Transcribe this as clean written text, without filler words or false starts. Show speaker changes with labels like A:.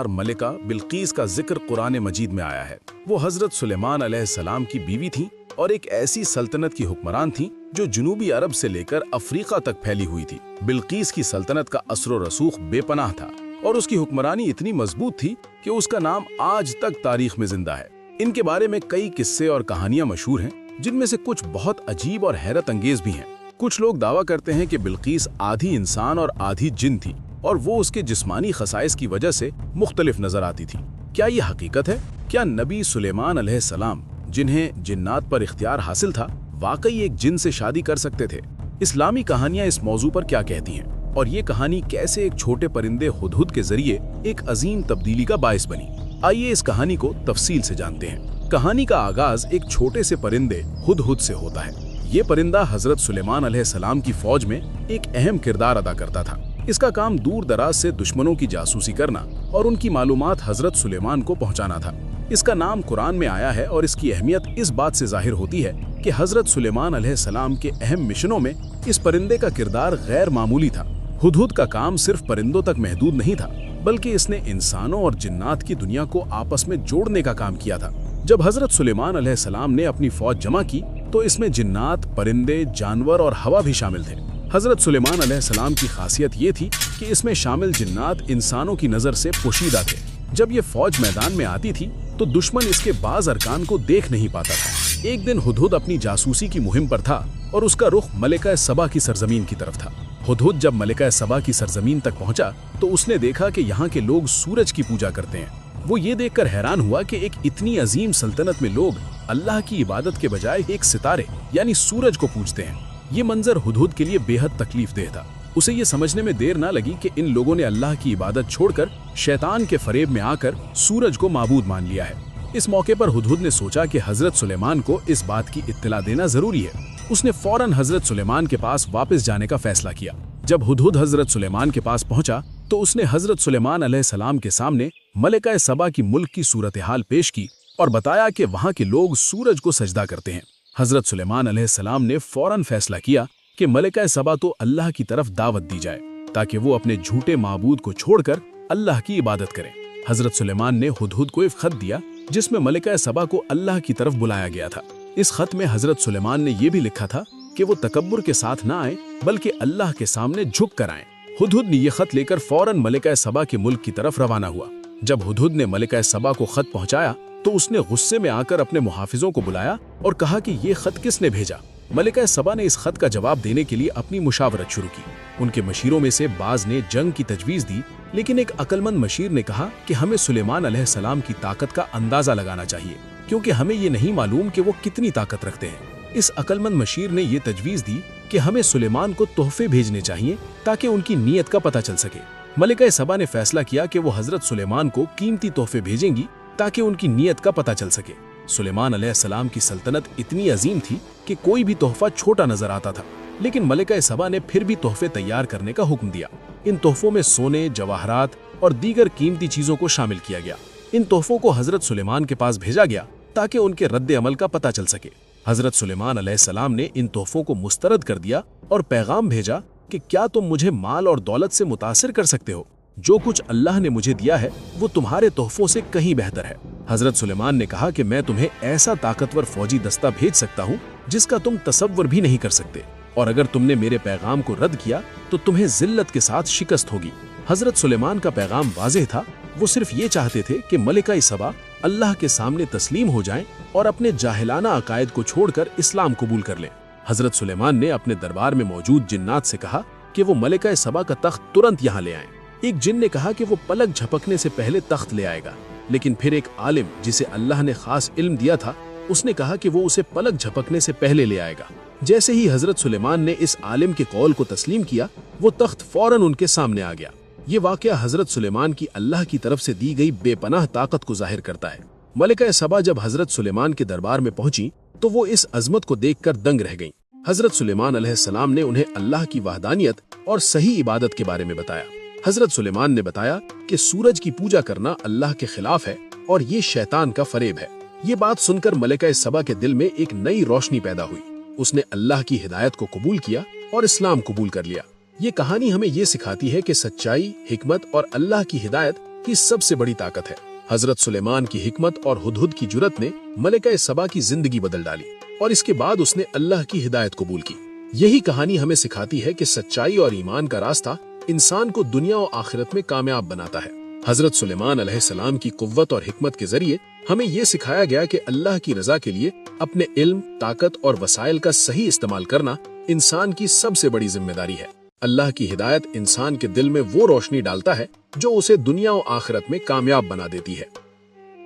A: मलिका बिल्कीस का जिक्र कुरान मजीद में आया है। वो हजरत सुलेमान अलैहिस्सलाम की बीवी थी और एक ऐसी सल्तनत की हुक्मरान थी जो जनूबी अरब से लेकर अफ्रीका तक फैली हुई थी। बिल्कीस की सल्तनत का असर रसूख बेपनाह था और उसकी हुक्मरानी इतनी मजबूत थी कि उसका नाम आज तक तारीख में जिंदा है। इनके बारे में कई किस्से और कहानियां मशहूर हैं, जिनमें से कुछ बहुत अजीब और हैरत अंगेज भी हैं। कुछ लोग दावा करते हैं कि बिल्कीस आधी इंसान और आधी जिन थी और वो उसके जिस्मानी खसाइस की वजह से मुख्तलिफ नजर आती थी। क्या ये हकीकत है? क्या नबी सुलेमान अलैहिस्सलाम, जिन्हें जिन्नात पर इख्तियार हासिल था, वाकई एक जिन से शादी कर सकते थे? इस्लामी कहानियां इस मौजू पर क्या कहती हैं और ये कहानी कैसे एक छोटे परिंदे हुदहुद के जरिए एक अजीम तब्दीली का बाइस बनी? आइए इस कहानी को तफसील से जानते हैं। कहानी का आगाज एक छोटे से परिंदे हुदहुद से होता है। ये परिंदा हजरत सुलेमान अलैहिस्सलाम की फौज में एक अहम किरदार अदा करता था। इसका काम दूर दराज से दुश्मनों की जासूसी करना और उनकी मालूमात हजरत सुलेमान को पहुंचाना था। इसका नाम कुरान में आया है और इसकी अहमियत इस बात से जाहिर होती है कि हजरत सुलेमान अलैहिस्सलाम के अहम मिशनों में इस परिंदे का किरदार गैर मामूली था। हुदहुद का काम सिर्फ परिंदों तक महदूद नहीं था, बल्कि इसने इंसानों और जिन्नात की दुनिया को आपस में जोड़ने का काम किया था। जब हजरत सुलेमान अलैहिस्सलाम ने अपनी फौज जमा की तो इसमें जिन्नात, परिंदे, जानवर और हवा भी शामिल थे। हजरत सुलेमान अलैहिस्सलाम की खासियत ये थी कि इसमें शामिल जिन्नात इंसानों की नजर से पोशीदा थे। जब ये फौज मैदान में आती थी तो दुश्मन इसके बाज अरकान को देख नहीं पाता था। एक दिन हुदहुद अपनी जासूसी की मुहिम पर था और उसका रुख मलिका सबा की सरजमीन की तरफ था। हुदहुद जब मलिका सबा की सरजमीन तक पहुंचा तो उसने देखा कि यहाँ के लोग सूरज की पूजा करते हैं। वो ये देखकर हैरान हुआ कि एक इतनी अजीम सल्तनत में लोग अल्लाह की इबादत के बजाय एक सितारे यानी सूरज को पूजते हैं। ये मंजर हुदहुद के लिए बेहद तकलीफ देह था। उसे ये समझने में देर ना लगी कि इन लोगों ने अल्लाह की इबादत छोड़कर शैतान के फरेब में आकर सूरज को माबूद मान लिया है। इस मौके पर हुदहुद ने सोचा कि हजरत सुलेमान को इस बात की इत्तला देना जरूरी है। उसने फौरन हजरत सुलेमान के पास वापस जाने का फैसला किया। जब हुदहुद हजरत सुलेमान के पास पहुंचा तो उसने हजरत सुलेमान अलैहिस्सलाम के सामने मलिका सबा की मुल्क की सूरत हाल पेश की और बताया कि वहाँ के लोग सूरज को सजदा करते हैं। हजरत सुलेमान अलैहिस्सलाम ने फौरन फैसला किया कि मलिका सबा तो अल्लाह की तरफ दावत दी जाए ताकि वो अपने झूठे माबूद को छोड़कर अल्लाह की इबादत करें। हजरत सुलेमान ने हुदहुद को एक खत दिया जिसमें मलिका सबा को अल्लाह की तरफ बुलाया गया था। इस खत में हजरत सुलेमान ने यह भी लिखा था कि वो तकब्बुर के साथ ना आए बल्कि अल्लाह के सामने झुक कर आए। हुदहुद ने यह खत लेकर फौरन मलिका सबा के मुल्क की तरफ रवाना हुआ। जब हुदहुद ने मलिका सबा को खत पहुंचाया तो उसने गुस्से में आकर अपने मुहाफिजों को बुलाया और कहा कि ये खत किसने भेजा। मलिका सबा ने इस खत का जवाब देने के लिए अपनी मुशावरत शुरू की। उनके मशीरों में से बाज ने जंग की तजवीज दी, लेकिन एक अक्लमंद मशीर ने कहा कि हमें सुलेमान अलैहिस्सलाम की ताकत का अंदाजा लगाना चाहिए, क्योंकि हमें ये नहीं मालूम कि वो कितनी ताकत रखते हैं। इस अक्लमंद मशीर ने ये तजवीज दी कि हमें सुलेमान को तोहफे भेजने चाहिए ताकि उनकी नीयत का पता चल सके। मलिका सबा ने फैसला किया कि वो हजरत सुलेमान को कीमती तोहफे भेजेंगी ताकि उनकी नीयत का पता चल सके। सुलेमान अलैहिस्सलाम की सल्तनत इतनी अजीम थी कि कोई भी तोहफा छोटा नजर आता था, लेकिन मलिका सबा ने फिर भी तोहफे तैयार करने का हुक्म दिया। इन तोहफों में सोने, जवाहरात और दीगर कीमती चीजों को शामिल किया गया। इन तोहफों को हजरत सुलेमान के पास भेजा गया ताकि उनके रद्द अमल का पता चल सके। हजरत सुलेमान अलैहिस्सलाम ने इन तोहफों को मुस्तरद कर दिया और पैगाम भेजा कि क्या तुम मुझे माल और दौलत से मुतासिर कर सकते हो? जो कुछ अल्लाह ने मुझे दिया है वो तुम्हारे तोहफों से कहीं बेहतर है। हजरत सुलेमान ने कहा कि मैं तुम्हें ऐसा ताकतवर फौजी दस्ता भेज सकता हूँ जिसका तुम तसव्वुर भी नहीं कर सकते, और अगर तुमने मेरे पैगाम को रद्द किया तो तुम्हें जिल्लत के साथ शिकस्त होगी। हजरत सुलेमान का पैगाम वाज़ेह था। वो सिर्फ ये चाहते थे कि मलिका सबा अल्लाह के सामने तस्लीम हो जाएं और अपने जाहिलाना अकायद को छोड़कर इस्लाम कबूल कर लें। हजरत सुलेमान ने अपने दरबार में मौजूद जिन्नात से कहा कि वो मलिका सबा का तख्त तुरंत यहाँ ले आएं। एक जिन ने कहा कि वो पलक झपकने से पहले तख्त ले आएगा, लेकिन फिर एक आलिम जिसे अल्लाह ने खास इल्म दिया था उसने कहा कि वो उसे पलक झपकने से पहले ले आएगा। जैसे ही हजरत सुलेमान ने इस आलिम के कौल को तस्लीम किया वो तख्त फौरन उनके सामने आ गया। ये वाकया हजरत सुलेमान की अल्लाह की तरफ से दी गई बेपनाह ताकत को जाहिर करता है। मलिका सबा जब हजरत सुलेमान के दरबार में पहुंची तो वो इस अजमत को देखकर दंग रह गईं। हजरत सुलेमान अलैहिस्सलाम ने उन्हें अल्लाह की वहदानियत और सही इबादत के बारे में बताया। हजरत सुलेमान ने बताया कि सूरज की पूजा करना अल्लाह के खिलाफ है और ये शैतान का फरेब है। ये बात सुनकर मलिका सबा के दिल में एक नई रोशनी पैदा हुई। उसने अल्लाह की हिदायत को कबूल किया और इस्लाम कबूल कर लिया। ये कहानी हमें ये सिखाती है कि सच्चाई, हिकमत और अल्लाह की हिदायत
B: की सबसे बड़ी ताकत है। हजरत सुलेमान की हिकमत और हुदहुद की जुरत ने मलिका सबा की जिंदगी बदल डाली और इसके बाद उसने अल्लाह की हिदायत कबूल की। यही कहानी हमें सिखाती है कि सच्चाई और ईमान का रास्ता इंसान को दुनिया और आखिरत में कामयाब बनाता है। हजरत सुलेमान अलैहिस्सलाम की कुव्वत और हिकमत के जरिए हमें ये सिखाया गया कि अल्लाह की रजा के लिए अपने इल्म, ताकत और वसाइल का सही इस्तेमाल करना इंसान की सबसे बड़ी जिम्मेदारी है। अल्लाह की हिदायत इंसान के दिल में वो रोशनी डालता है जो उसे दुनिया और आखिरत में कामयाब बना देती है।